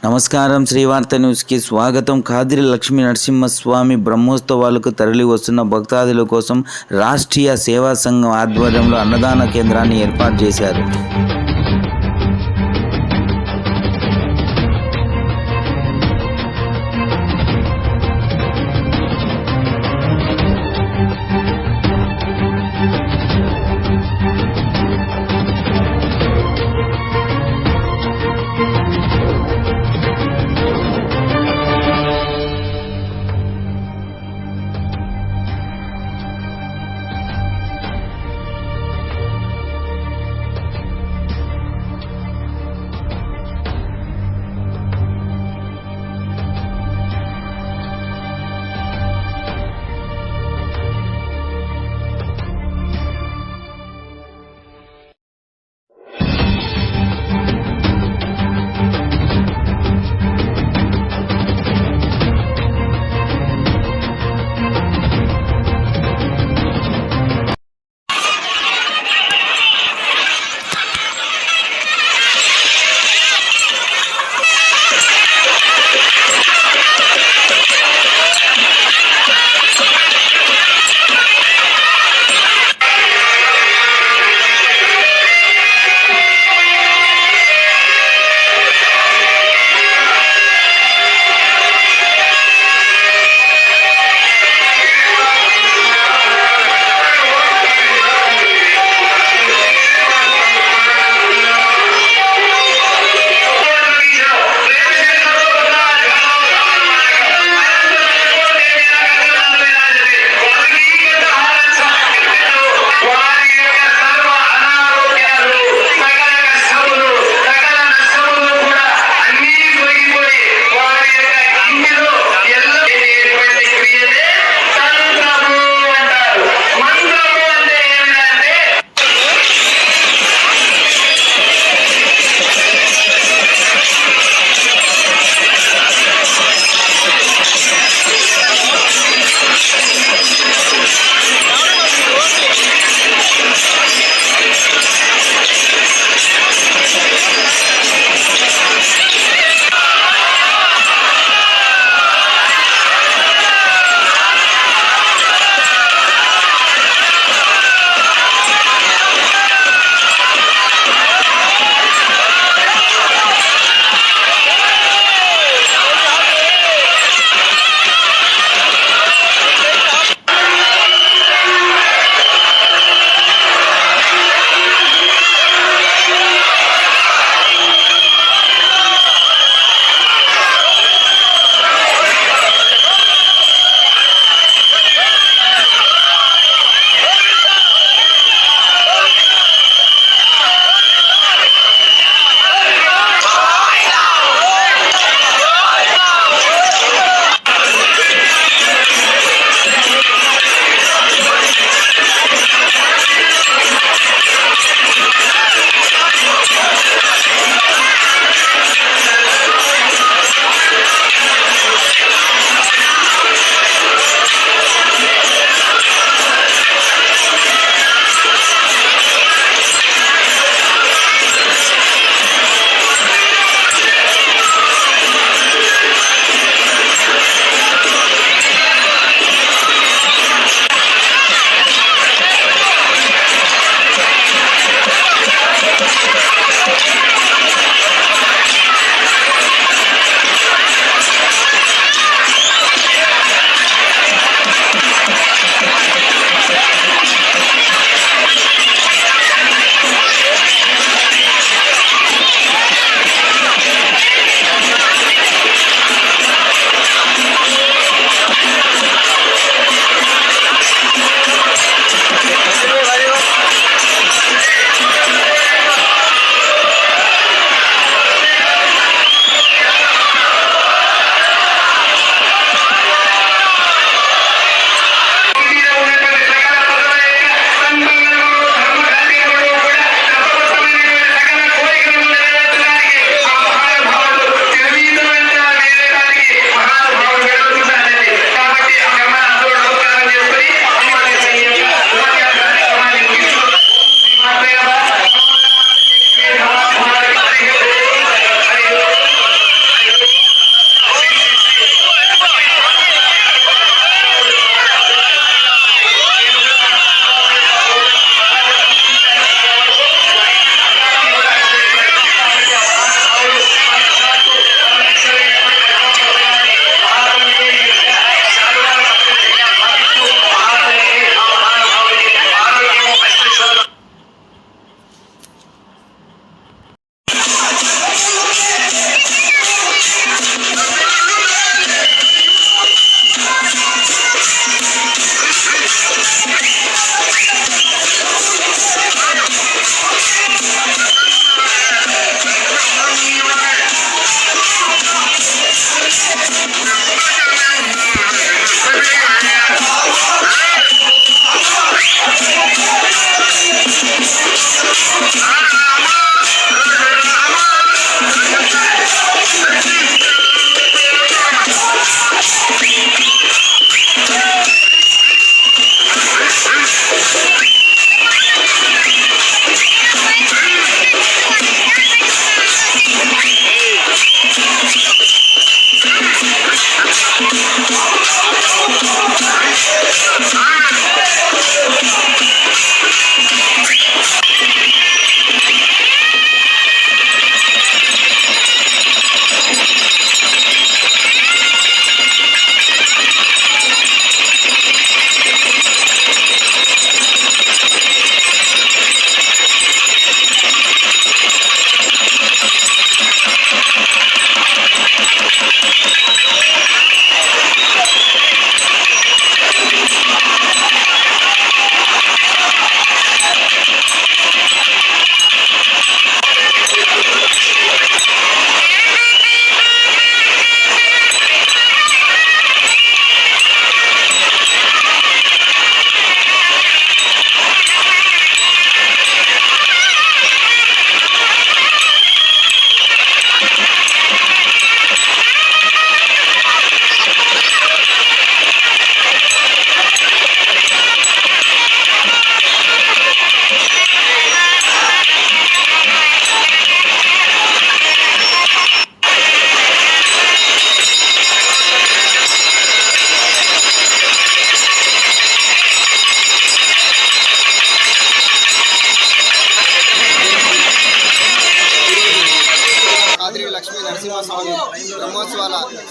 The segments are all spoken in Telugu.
నమస్కారం. శ్రీవార్త న్యూస్కి స్వాగతం. ఖాద్రి లక్ష్మీ నరసింహస్వామి బ్రహ్మోత్సవాలకు తరలి వస్తున్న భక్తాదుల కోసం రాష్ట్రీయ సేవా సంఘం ఆధ్వర్యంలో అన్నదాన కేంద్రాన్ని ఏర్పాటు చేశారు.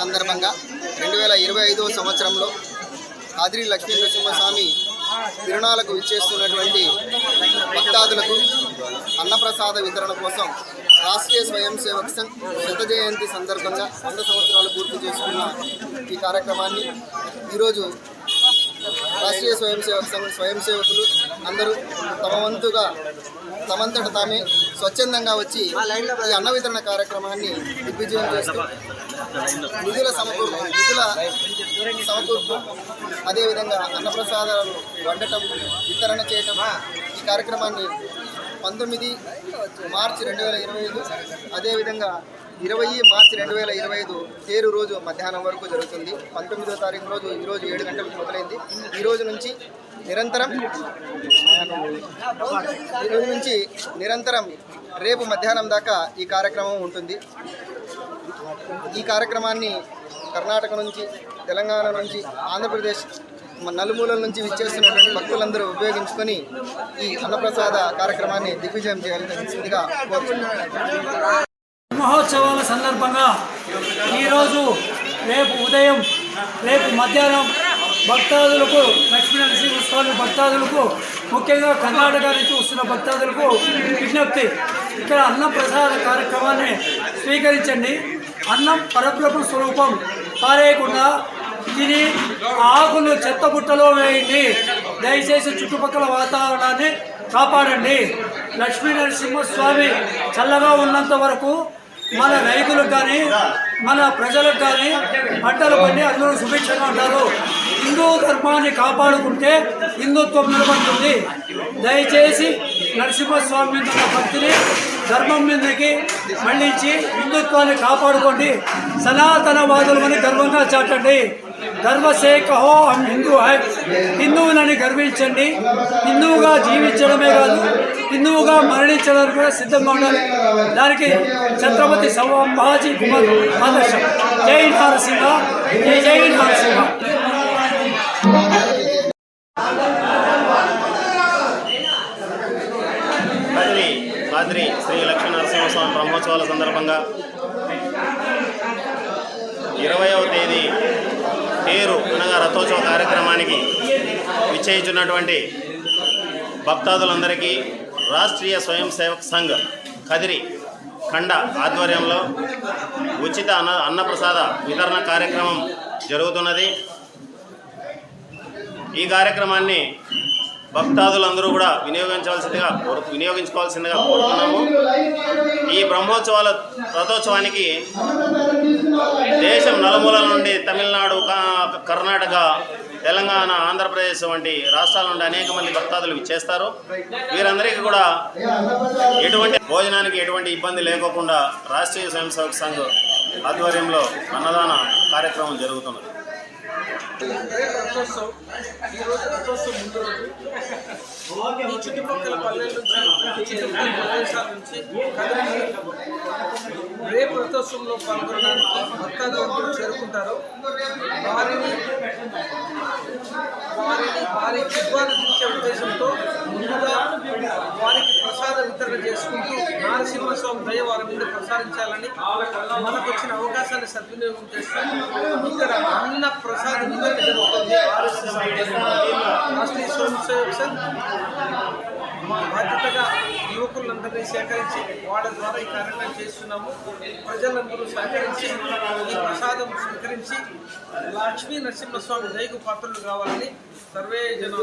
సందర్భంగా 2025వ సంవత్సరంలో ఖాద్రి లక్ష్మీ నరసింహస్వామి తిరునాళ్లకు విచ్చేస్తున్నటువంటి భక్తాదులకు అన్నప్రసాద వితరణ కోసం రాష్ట్రీయ స్వయం సేవక్ సంఘ్ శత జయంతి సందర్భంగా 100 సంవత్సరాలు పూర్తి చేసుకున్న ఈ కార్యక్రమాన్ని ఈరోజు రాష్ట్రీయ స్వయం సేవక్ సంఘ్ స్వయం సేవకులు అందరూ తమ వంతుగా తమంతట తామే స్వచ్ఛందంగా వచ్చి ఈ అన్న వితరణ కార్యక్రమాన్ని దిగ్విజయం చేస్తూ నిధుల సమకూర్పు అదేవిధంగా అన్నప్రసాదాలను వండటం వితరణ చేయటం ఈ కార్యక్రమాన్ని 19 మార్చి 2025 అదేవిధంగా 20 మార్చి 2025 తేరు రోజు మధ్యాహ్నం వరకు జరుగుతుంది. 19వ తారీఖు రోజు ఈరోజు 7 గంటలకు మొదలైంది. ఈ రోజు నుంచి నిరంతరం రేపు మధ్యాహ్నం దాకా ఈ కార్యక్రమం ఉంటుంది. ఈ కార్యక్రమాన్ని కర్ణాటక నుంచి, తెలంగాణ నుంచి, ఆంధ్రప్రదేశ్ నలుమూలల నుంచి విచ్చేస్తున్నటువంటి భక్తులందరూ ఉపయోగించుకొని ఈ అన్నప్రసాద కార్యక్రమాన్ని దిగ్విజయం చేయాల్సిందిగా కోరుతున్నాను. మహోత్సవాల సందర్భంగా ఈరోజు రేపు ఉదయం రేపు మధ్యాహ్నం భక్తాదులకు లక్ష్మీనరసింహస్వామి భక్తాదులకు ముఖ్యంగా కర్ణాటక నుంచి వస్తున్న భక్తాదులకు విజ్ఞప్తి, ఇక్కడ అన్న ప్రసాద కార్యక్రమాన్ని స్వీకరించండి. అన్నం పరబ్రహ్మ స్వరూపం, పారేయకుండా తిని ఆకులు చెత్తబుట్టలో వేయండి. దయచేసి చుట్టుపక్కల వాతావరణాన్ని కాపాడండి. లక్ష్మీనరసింహస్వామి చల్లగా ఉన్నంత వరకు మన రైతులకు కానీ మన ప్రజలకు కానీ పంటలు పండి అందరూ సుభిక్షంగా ఉంటారు. హిందూ ధర్మాన్ని కాపాడుకుంటే హిందుత్వం నిలబడుతుంది. దయచేసి నరసింహస్వామి మీద ఉన్న భక్తిని ధర్మం మీదకి మళ్ళించి హిందుత్వాన్ని కాపాడుకోండి. సనాతనవాదులని గర్వంగా చాటండి. గర్వ సే కహో హమ్ హిందూ హై, హిందువులని గర్వించండి. హిందువుగా జీవించడమే కాదు, హిందువుగా మరణించడానికి కూడా సిద్ధంగా ఉండాలి. దానికి ఛత్రపతి సంభాజీ కుమార్ ఆదర్శం. జై నరసింహ, జై జై నరసింహ. ఖాద్రి శ్రీ లక్ష్మీ నరసింహస్వామి బ్రహ్మోత్సవాల సందర్భంగా 20వ తేదీ తేరు అనగా రథోత్సవ కార్యక్రమానికి విచ్చేయించున్నటువంటి భక్తాదులందరికీ రాష్ట్రీయ స్వయం సేవక్ సంఘ్ ఖాద్రి ఖండ ఆధ్వర్యంలో ఉచిత అన్నప్రసాద వితరణ కార్యక్రమం జరుగుతున్నది. ఈ కార్యక్రమాన్ని భక్తాదులందరూ కూడా వినియోగించుకోవాల్సిందిగా కోరుతున్నాము. ఈ బ్రహ్మోత్సవాల రథోత్సవానికి దేశం నలుమూలల నుండి తమిళనాడు, కర్ణాటక, తెలంగాణ, ఆంధ్రప్రదేశ్ వంటి రాష్ట్రాల నుండి అనేక మంది భక్తాదులు విచ్చేస్తారు. వీరందరికీ కూడా ఎటువంటి భోజనానికి ఎటువంటి ఇబ్బంది లేకోకుండా రాష్ట్రీయ స్వయం సేవక్ సంఘ్ ఆధ్వర్యంలో అన్నదాన కార్యక్రమం జరుగుతున్నది. ఈరోజు రథోత్సవం ముందు రోజు ఈ చుట్టుపక్కల పల్లెల నుంచి ప్రదేశాల నుంచి కదిలి రేపు రథోత్సవంలో పాల్గొనడానికి భక్తాదులందరూ చేరుకుంటారు. వారికి ఉద్వాదించే ఉద్దేశంతో ముందుగా వారికి ప్రసాద వితరణ చేసుకుంటూ నరసింహస్వామి దయ వారి మీద ప్రసాదించాలని మనకు వచ్చిన అవకాశాన్ని సద్వినియోగం చేస్తూ ఇక్కడ అన్న ప్రసాద వితరణ జరుగుతుంది. రాష్ట్రీయ స్వయం సేవక్ సంఘ్ బాధ్యతగా యువకులందరినీ సేకరించి వాళ్ళ ద్వారా ఈ కార్యక్రమం చేస్తున్నాము. ప్రజలందరూ సహకరించి ఈ ప్రసాదం స్వీకరించి లక్ష్మీ నరసింహస్వామి దయకు పాత్రలు కావాలని సర్వే జన